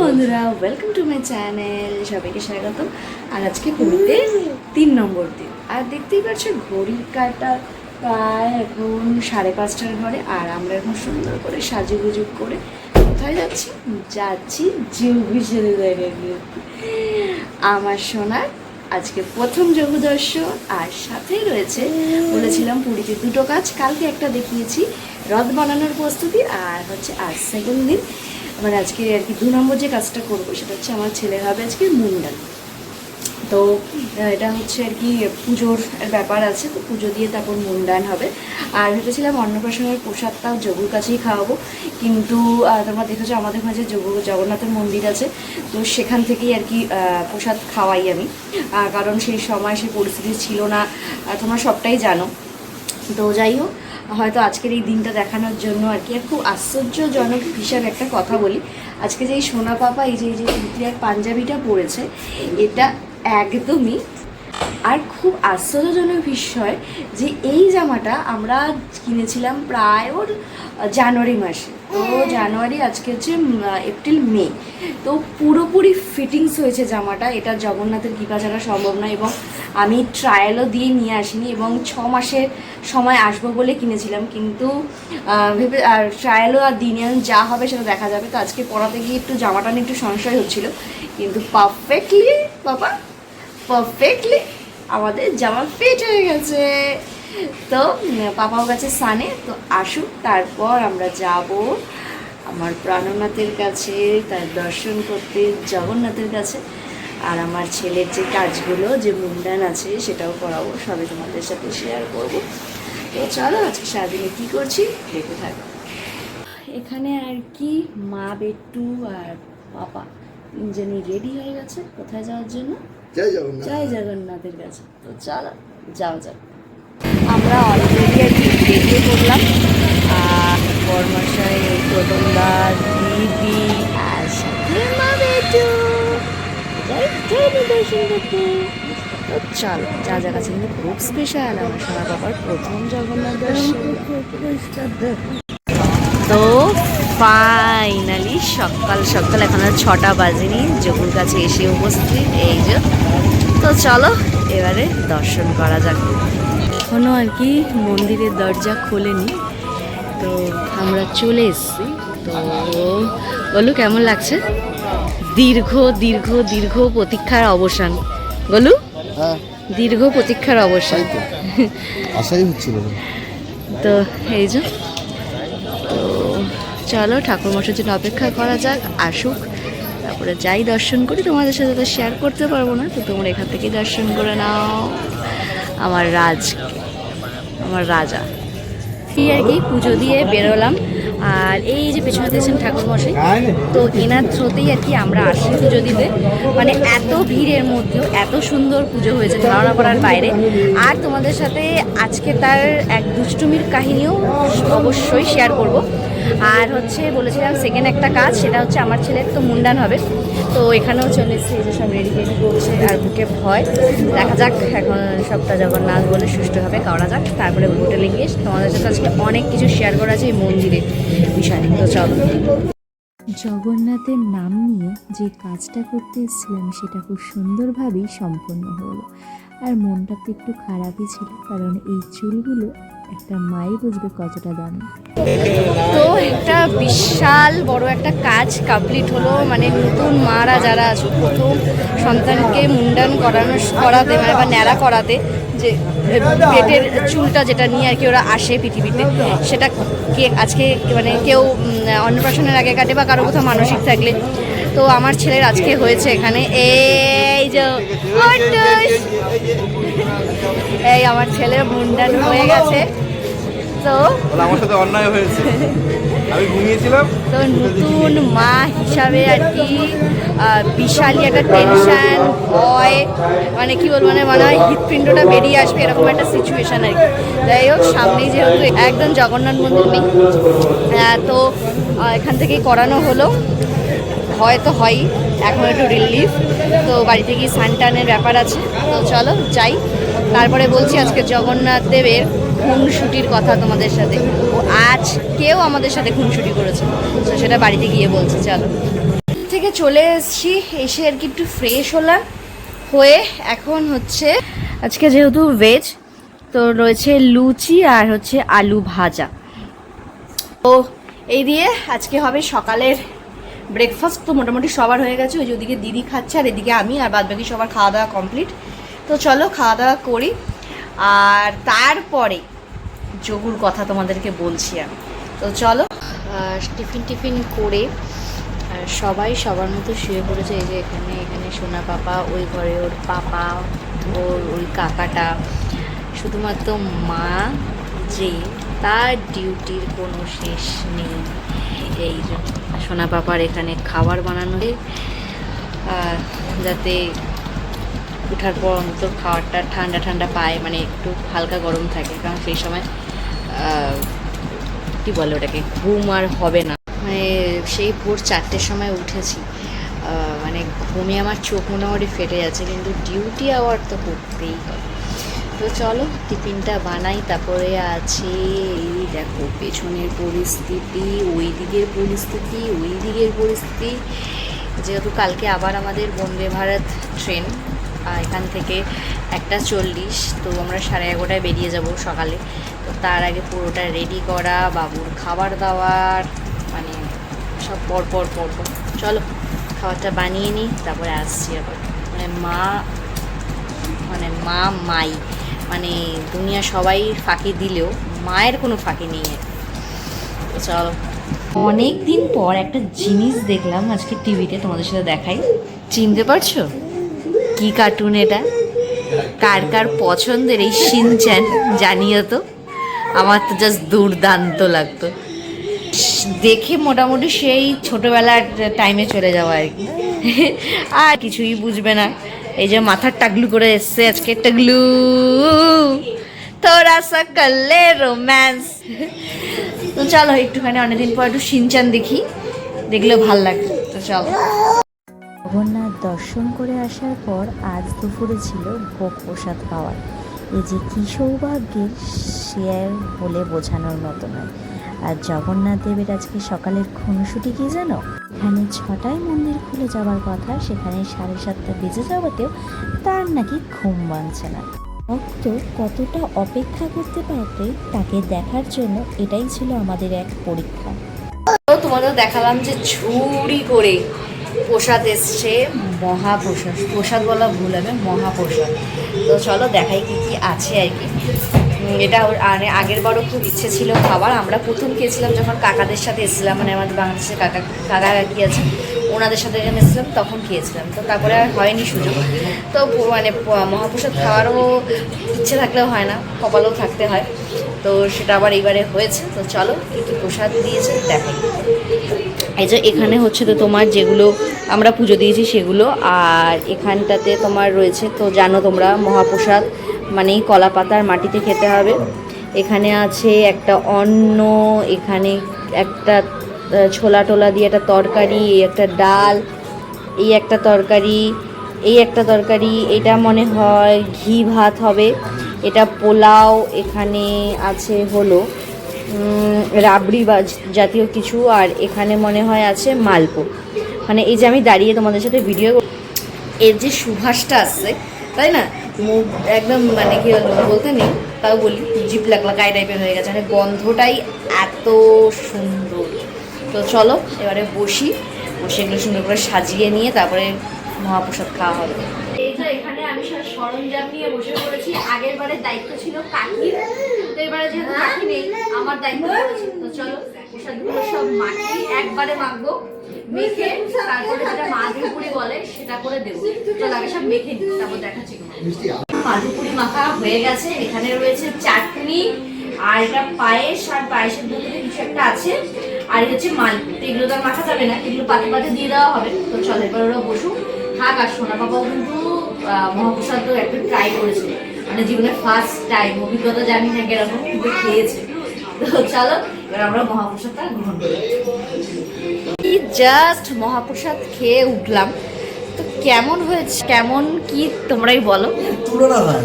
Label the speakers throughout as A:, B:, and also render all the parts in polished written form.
A: বন্ধুরা, welcome to my channel. সবাইকে স্বাগত। আর আজকে পুরীতে 3 নম্বর দিন। আর দেখতেই পাচ্ছ ঘড়ির কাঁটা প্রায় এখন 5:30টার ঘরে। আর আমরা এখন সুন্দর করে সাজুগুজু করে কোথায় যাচ্ছি? যাচ্ছি যোগী সেরে জায়গায়। আমার সোনার আজকে প্রথম যোগ দর্শন। আর সাথেই রয়েছে, বলেছিলাম পুরীতে দুটো কাজ, কালকে একটা দেখিয়েছি রথ বানানোর প্রস্তুতি, আর হচ্ছে আজ সেকেন্ড দিন। মানে আজকে আর কি 2 নম্বর যে কাজটা করবো সেটা হচ্ছে আমার ছেলের হবে আজকে মুন্ডান। তো এটা হচ্ছে আর কি পুজোর ব্যাপার আছে, তো পুজো দিয়ে তারপর মুন্ডান হবে। আর ভেবেছিলাম অন্নপ্রাশনের প্রসাদটাও যোগুর কাছেই খাওয়াবো, কিন্তু তোমরা দেখেছো আমাদের মাঝে জগন্নাথের মন্দির আছে, তো সেখান থেকেই আর কি প্রসাদ খাওয়াই আমি, কারণ সেই সময় সেই পরিস্থিতি ছিল না, তোমরা সবটাই জানো। তো যাই হোক, হয়তো আজকের এই দিনটা দেখানোর জন্য আর কি। আর খুব আশ্চর্যজনক হিসাবে একটা কথা বলি, আজকে যে সোনা পাপা এই যে পুত্রিয়ার পাঞ্জাবিটা পরেছে, এটা একদমই আর খুব আশ্চর্যজনক বিষয় যে এই জামাটা আমরা কিনেছিলাম প্রায় ওর জানুয়ারি মাসে। তো জানুয়ারি আজকে হচ্ছে এপ্রিল মে, তো পুরোপুরি ফিটিংস হয়েছে জামাটা। এটা জগন্নাথের কৃপা ছাড়া সম্ভব নয়, এবং আমি ট্রায়ালও দিয়ে নিয়ে আসিনি, এবং 6 মাসের সময় আসবো বলে কিনেছিলাম, কিন্তু ভেবে আর ট্রায়ালও আর দিনে যা হবে সেটা দেখা যাবে। তো আজকে পরাতে গিয়ে একটু জামাটা নিয়ে একটু সংশয় হচ্ছিলো, কিন্তু পারফেক্টলি বাবা পারফেক্টলি আমাদের জামা ফিট হয়ে গেছে। তো পাপাও গেছে সানে, তো আসুক, তারপর আমরা যাব আমার প্রাণনাথের কাছে, তার দর্শন করতে জগন্নাথের কাছে। আর আমার ছেলের যে কাজগুলো, যে মুন্ডান আছে সেটাও করাবো, সবই তোমাদের সাথে শেয়ার করবো। তো চলো আজকে সারাদিনে কী করছি দেখে থাকো। এখানে আর কি মা, বেট্টু আর পাপা তিনজনই রেডি হয়ে গেছে কোথায় যাওয়ার জন্য? জয় জগন্নাথের কাছে। তো চলো যাও যাক। আমরা অলরেডি আর কি বেরিয়ে পড়লাম, বর্মশাই, প্রথমদা, দিদি আর সাথে মা বেটু দর্শন করতে। তো চলো যা যা কাছে, কিন্তু খুব স্পেশাল আমার সোনা বাবার প্রথম জগন্নাথ দর্শন। তো ফাইনালি সকাল সকাল, এখন আর 6টা বাজেনি, যোগুর কাছে এসে উপস্থিত এই যে। তো চলো এবারে দর্শন করা যাক। এখনও আর কি মন্দিরের দরজা খোলেনি, তো আমরা চলে এসেছি। তো বলু কেমন লাগছে? দীর্ঘ দীর্ঘ দীর্ঘ প্রতীক্ষার অবসান। বলু দীর্ঘ প্রতীক্ষার অবসান
B: আশাই হচ্ছিল।
A: তো এই যে, তো চলো ঠাকুরমশাইর জন্য অপেক্ষা করা যাক, আসুক, তারপরে যাই দর্শন করি। তোমাদের সাথে তো শেয়ার করতে পারবো না, তো তোমরা এখান থেকেই দর্শন করে নাও আমার আমার রাজা। এই আর কি পুজো দিয়ে বেরোলাম। আর এই যে পেছনে দেখছেন ঠাকুরমশাই, তো এনার থ্রোতেই আর কি আমরা আসি পুজো দিতে। মানে এত ভিড়ের মধ্যেও এত সুন্দর পুজো হয়েছে, ধারণা করার বাইরে। আর তোমাদের সাথে আজকে তার এক দুষ্টুমির কাহিনীও অবশ্যই শেয়ার করব। আর হচ্ছে বলেছিলাম সেকেন্ড একটা কাজ, সেটা হচ্ছে আমার ছেলের তো মুন্ডান হবে, তো এখানেও চলে এসেছে, এই যে সব রেডি রেডি করছে। আর বুকে ভয়, দেখা যাক এখন সবটা জগন্নাথ বলে সুষ্ঠুভাবে করা যাক। তারপরে হোটেলে গিয়ে তোমাদের সাথে আজকে অনেক কিছু শেয়ার করা আছে এই মন্দিরের বিষয়ে। তো চলো।
C: জগন্নাথের নাম নিয়ে যে কাজটা করতে এসেছিলাম সেটা খুব সুন্দরভাবেই সম্পন্ন হলো। আর মনটা তো একটু খারাপই ছিল, কারণ এই চুলগুলো একটা মাই বুঝবে কতটা দামি।
A: তো একটা বিশাল বড় একটা কাজ কমপ্লিট হলো। মানে নতুন মারা যারা আছে, প্রথম সন্তানকে মুন্ডান করাতে মানে বা ন্যাড়া করাতে, যে পেটের চুলটা যেটা নিয়ে আর কি ওরা আসে পৃথিবীতে, সেটা আজকে মানে কেউ অন্নপ্রাশনের আগে কাটে বা কারো কোথাও মানসিক থাকলে। তো আমার ছেলের আজকে হয়েছে এখানে। এই যে এই আমার ছেলের মুন্ডান হয়ে গেছে। তো
B: আমার সাথে অন্যায় হয়েছে, আমি ঘুমিয়েছিলাম।
A: তো নতুন মা হিসাবে আর কি বিশালই একটা টেনশন, ভয়, মানে কি বলবো, মানে হয় হৃৎপিণ্ডটা বেরিয়ে আসবে এরকম একটা সিচুয়েশান আর কি। যাই হোক, সামনেই যেহেতু একদম জগন্নাথ মন্দির নেই, তো এখান থেকেই করানো হলো। ভয় তো হয়ই, এখন একটু রিলিফ। তো বাড়িতে গিয়ে সানটানের ব্যাপার আছে, তো চলো যাই। তারপরে বলছি আজকে জগন্নাথ দেবের খুনসুটির কথা তোমাদের সাথে। ও আজকেও আমাদের সাথে খুনসুটি করেছে, তো সেটা বাড়িতে গিয়ে বলছি। চলো। থেকে চলে এসেছি, এসে আর কি একটু ফ্রেশ হলাম, হয়ে এখন হচ্ছে আজকে যেহেতু ভেজ তো রয়েছে লুচি আর হচ্ছে আলু ভাজা। তো এই দিয়ে আজকে হবে সকালের ব্রেকফাস্ট। তো মোটামুটি সবার হয়ে গেছে, ওই যে ওদিকে দিদি খাচ্ছে আর এদিকে আমি, আর বাদ বাকি সবার খাওয়া দাওয়া কমপ্লিট। তো চলো খাওয়া দাওয়া করি, আর তারপরে যোগুর কথা তোমাদেরকে বলছি আমি। তো চলো টিফিন করে সবাই সবার মতো শুয়ে পড়েছে। এই যে এখানে সোনা পাপা, ওই ঘরে ওর পাপা, ওর ওই কাকাটা। শুধুমাত্র মা যে তার ডিউটির কোনো শেষ নেই। এই যে সোনা পাপার এখানে খাবার বানানো যাতে ওঠার পর অন্তত খাবারটা ঠান্ডা ঠান্ডা পায়, মানে একটু হালকা গরম থাকে, কারণ সেই সময় কি বলে ওটাকে, ঘুম আর হবে না। মানে সেই ভোর 4টের সময় উঠেছি, মানে ঘুমে আমার চোখ মোটামুটি ফেটে যাচ্ছে, কিন্তু ডিউটি আওয়ার তো করতেই হবে। তো চলো টিফিনটা বানাই। তারপরে আছে এই দেখো পেছনের পরিস্থিতি, ওই দিকের পরিস্থিতি, ওই দিকের পরিস্থিতি। যেহেতু কালকে আবার আমাদের বন্দে ভারত ট্রেন, এখান থেকে 1:40, তো আমরা 11:30টায় বেরিয়ে যাব সকালে। তো তার আগে পুরোটা রেডি করা, বাবুর খাবার দাবার, মানে সব পরপর চলো খাবারটা বানিয়ে নিই, তারপরে আসছি আবার। মাই মানে দুনিয়া সবাই ফাঁকি দিলেও মায়ের কোনো ফাঁকি নেই। তো চলো, অনেক দিন পর একটা জিনিস দেখলাম আজকে টিভিতে, তোমাদের সাথে দেখাই। চিনতে পারছো কি কার্টুন এটা? কার কার পছন্দের এই শিনচ্যান জানিও তো। আমার তো জাস্ট দুর্দান্ত লাগতো দেখে, মোটামুটি সেই ছোটোবেলার টাইমে চলে যাওয়া আর কি। আর কিছুই বুঝবে না। এই যে মাথার টাগলু করে এসছে আজকে, টাগলু থোড়া সা করলে রোম্যান্স। তো চলো একটুখানি অনেকদিন পর একটু শিনচ্যান দেখি, দেখলেও ভাল লাগে। তো চলো।
C: জগন্নাথ দর্শন করে আসার পর আজ দুপুরে ছিল ভোগ প্রসাদ খাওয়ার। এই যে কী সৌভাগ্যের, সে আর বলে বোঝানোর মতো নয়। আর জগন্নাথ দেবের আজকে সকালের খুনসুটি কি জানো? এখানে 6টায় মন্দির খুলে যাওয়ার কথা, সেখানে 7:30 বেজে যাওয়াতেও তার নাকি ঘুম ভাঙছে না। ভক্ত কতটা অপেক্ষা করতে পারবে তাকে দেখার জন্য, এটাই ছিল আমাদের এক পরীক্ষা।
A: তো তোমাদের দেখালাম যে ঝুড়ি করে প্রসাদ এসছে, মহাপ্রসাদ, প্রসাদ বলা ভুল হবে, মহাপ্রসাদ। তো চলো দেখাই কি কি আছে আর কি। এটা আগের বারও খুব ইচ্ছে ছিল খাবার। আমরা প্রথম খেয়েছিলাম যখন কাকাদের সাথে এসেছিলাম, মানে আমাদের বাংলাদেশের কাকা কাকি আছে, ওনাদের সাথে যখন এসেছিলাম তখন খেয়েছিলাম। তো তারপরে আর হয়নি সুযোগ। তো মানে মহাপ্রসাদ খাওয়ারও ইচ্ছে থাকলেও হয় না, কপালেও থাকতে হয়। তো সেটা আবার এইবারে হয়েছে। তো চলো কী কী প্রসাদ দিয়েছে দেখাই। এই যে এখানে হচ্ছে তো তোমার যেগুলো আমরা পুজো দিয়েছি সেগুলো, আর এখানটাতে তোমার রয়েছে, তো জানো তোমরা মহাপ্রসাদ মানেই কলা পাতার মাটিতে খেতে হবে। এখানে আছে একটা অন্ন, এখানে একটা ছোলা টোলা দিয়ে একটা তরকারি, একটা ডাল, এই একটা তরকারি, এই একটা তরকারি, এটা মনে হয় ঘি ভাত হবে, এটা পোলাও, এখানে আছে হলো রাবড়ি বা জাতীয় কিছু, আর এখানে মনে হয় আছে মালপো। মানে এই যে আমি দাঁড়িয়ে তোমাদের সাথে ভিডিও, এর যে সুভাষটা আসছে তাই না, মুখ একদম মানে কি বলতে নেই, তাও বলি জিপ লাগাই টাইপের হয়ে গেছে, মানে গন্ধটাই এত সুন্দর। তো চলো এবারে বসে এগুলো সুন্দর করে সাজিয়ে নিয়ে তারপরে মহাপ্রসাদ খাওয়া হবে। এই যে এখানে আমি সব সরঞ্জাম নিয়ে বসে পড়েছি। আগের বারের দায়িত্ব ছিল কাকির, তো এবারে যেহেতু কাকি নেই আমার দায়িত্ব পড়েছে। তো চলো প্রসাদগুলো সব মাখি, একবারে মাখবো, মেখে তারপরে যেটা মাধুপুরি বলে সেটা করে দেবো। তো আগে সব মেখে নিই, তারপর দেখাচ্ছি। মাধুপুরি মাখা হয়ে গেছে। এখানে রয়েছে চাটনি, আর এটা পায়েস, আর পায়েসের ভেতরে কিছু একটা আছে, আর হচ্ছে মালপো। তো এগুলো তো আর মাখা যাবে না, এগুলো পাতে পাতে দিয়ে দেওয়া হবে। তো চলো এবার ওরা বসুক থাক। আর সোনা বাবাও কিন্তু মহাপ্রসাদ তো একটু ট্রাই করেছে, মানে জীবনে ফার্স্ট টাইম, অভিজ্ঞতা জানি না কিরকম, কিন্তু খেয়েছে। তো চলো এবার আমরা মহাপ্রসাদটা গ্রহণ করি। জাস্ট মহাপ্রসাদ খেয়ে উঠলাম, তো কেমন হয়েছে, কেমন কি তোমরাই বলো।
B: তুলনা হয়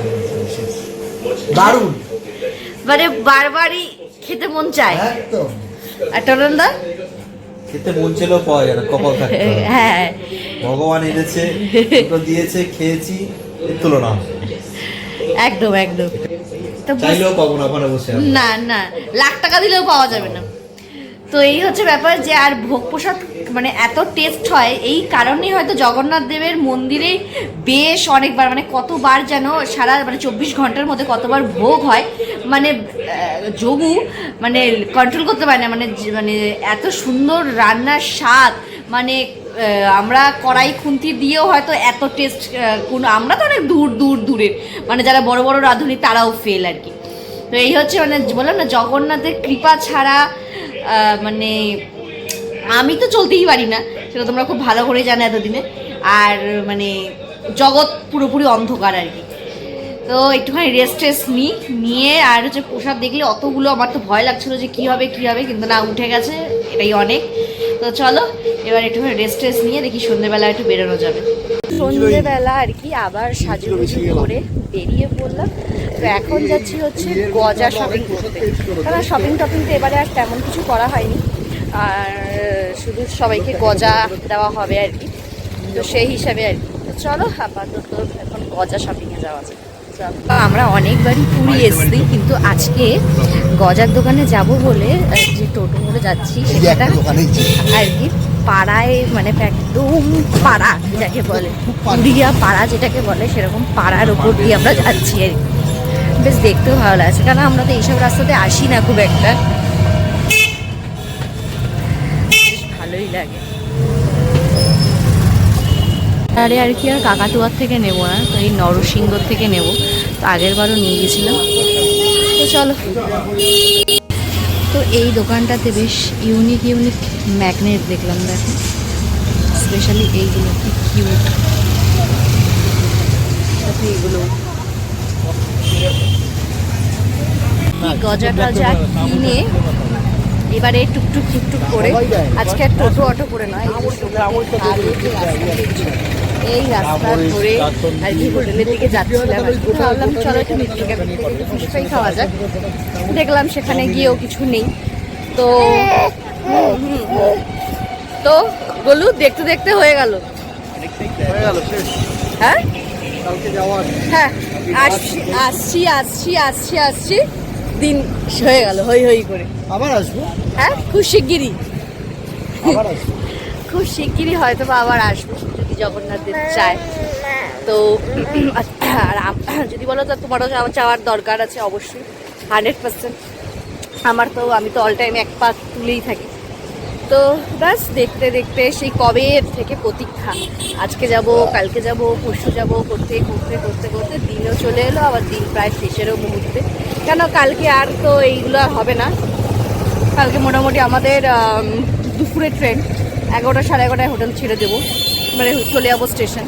B: না, দারুণ,
A: মানে বারবারই খেতে মন চায়
B: একদম।
A: আর টরনদা
B: খেতে মন ছিল পাওয়া যায় না, কপাল থাকতে হবে।
A: হ্যাঁ
B: ভগবান এনেছে, দুটো দিয়েছে, খেয়েছি, এর তুলনা হবে না।
A: একদম একদম। তো
B: চাইলেও পাবো না ওখানে বসে আমি।
A: না না, লাখ টাকা দিলেও পাওয়া যাবে না। তো এই হচ্ছে ব্যাপার যে আর ভোগ প্রসাদ মানে এত টেস্ট হয় এই কারণেই হয়তো জগন্নাথ দেবের মন্দিরে বেশ অনেকবার মানে কতবার যেন সারা মানে 24 ঘন্টার মধ্যে কতবার ভোগ হয় মানে যোগু মানে কন্ট্রোল করতে পারে না মানে মানে এত সুন্দর রান্নার স্বাদ মানে আমরা কড়াই খুন্তি দিয়েও হয়তো এত টেস্ট কোনো আমরা তো অনেক দূরের মানে যারা বড় বড় রাঁধুনি তারাও ফেল আর কি। তো এই হচ্ছে মানে বললাম না জগন্নাথের কৃপা ছাড়া মানে আমি তো চলতেই পারি না, সেটা তোমরা খুব ভালো করে জানো এতদিনে। আর মানে জগৎ পুরোপুরি অন্ধকার আর কি। তো একটুখানি রেস্ট নিয়ে আর হচ্ছে প্রসাদ দেখলে অতগুলো আমার তো ভয় লাগছিলো যে কী হবে কিন্তু না, উঠে গেছে, এটাই অনেক। তো চলো এবার একটুখানি রেস্ট নিয়ে দেখি সন্ধ্যেবেলা একটু বেরোনো যাবে। সন্ধ্যেবেলা আর কি আবার সাজুগুজু করে বেরিয়ে পড়লাম। তো এখন যাচ্ছি হচ্ছে গজা শপিং করতে, কারণ শপিং টপিং তো এবারে আর তেমন কিছু করা হয়নি, আর শুধু সবাইকে গজা দেওয়া হবে আর কি। তো সেই হিসাবে আর কি তো চলো আপাতত এখন গজা শপিংয়ে যাওয়া যায়। আমরা অনেকবারই পুরী এসেছি, কিন্তু আজকে গজার দোকানে যাব বলে যে টোটো করে যাচ্ছি সেটা আর কি পাড়ায় মানে একদম পাড়া যাকে বলে পুরিয়া পাড়া যেটাকে বলে সেরকম পাড়ার ওপর দিয়ে আমরা যাচ্ছি আর কি। বেশ দেখতেও ভালো লাগছে, কারণ আমরা তো এইসব রাস্তাতে আসি না খুব একটা, বেশ ভালোই লাগে। আরে আর কি আর কাকাটুয়ার থেকে নেব না, তো এই নরসিংহর থেকে নেব। তো আগের বারও নিয়ে গেছিলাম। তো চলো, তো এই দোকানটাতে বেশ ইউনিক ম্যাগনেট দেখলাম, দেখো স্পেশালি এইগুলো কি কিউট, এইগুলো গজা টজা কিনে এবারে টুকটুক করে আজকে আর টোটো অটো করে নয়, এই রাস্তা ধরে আর কি হোটেলের দিকে যাচ্ছিলাম। ভাবলাম চলো একটু মিষ্টি ফিশ ফ্রাই খাওয়া যাক। দেখলাম সেখানে গিয়েও কিছু নেই। তো তো বলু দেখতে দেখতে হয়ে গেল। হ্যাঁ হ্যাঁ আসছি দিন হয়ে গেল হই করে।
B: আবার আসবো।
A: হ্যাঁ খুব শিগগিরই হয়তো বা আবার আসবো যদি জগন্নাথ দেব চায়। তো আর যদি বলো তো তোমারও চাওয়ার দরকার আছে অবশ্যই 100%। আমি তো অল টাইম এক পা তুলেই থাকি। তো ব্যাস দেখতে দেখতে সেই কবে থেকে প্রতীক্ষা, আজকে যাব কালকে যাব পরশু যাব করতে দিনও চলে এলো, আবার দিন প্রায় শেষেরও মুহূর্তে। কেন কালকে আর তো এইগুলো আর হবে না, কালকে মোটামুটি আমাদের দুপুরের ট্রেন 11টা 11:30 হোটেল ছেড়ে দেবো, মানে চলে যাবো স্টেশন।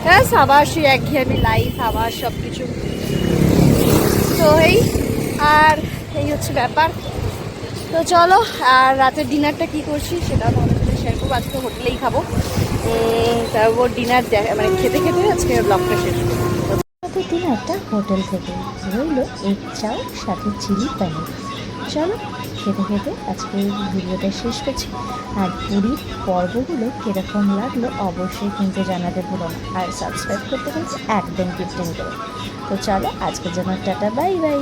A: ব্যাস আবার সেই একঘেয়েমি লাইফ, আবার সব কিছু। তো এই হচ্ছে ব্যাপার। তো চলো, আর রাতের ডিনারটা কি করছি সেটা তোমাদের শেয়ার করবো। আজকে হোটেলেই খাবো, তারপর ডিনার মানে খেতে আজকে ব্লগটা শেষ করবো।
C: ডিনারটা হোটেল থেকে রইল এগ চাও সাথে চিলি পনির। চলো খেতে আজকে ভিডিওটা শেষ করছি। আর পুরীর পর্বগুলো কীরকম লাগলো অবশ্যই কিন্তু জানাতে ভুলো না, আর সাবস্ক্রাইব করতে কিন্তু একদম 15 করো। তো চলো আজকের জন্য টাটা, বাই বাই।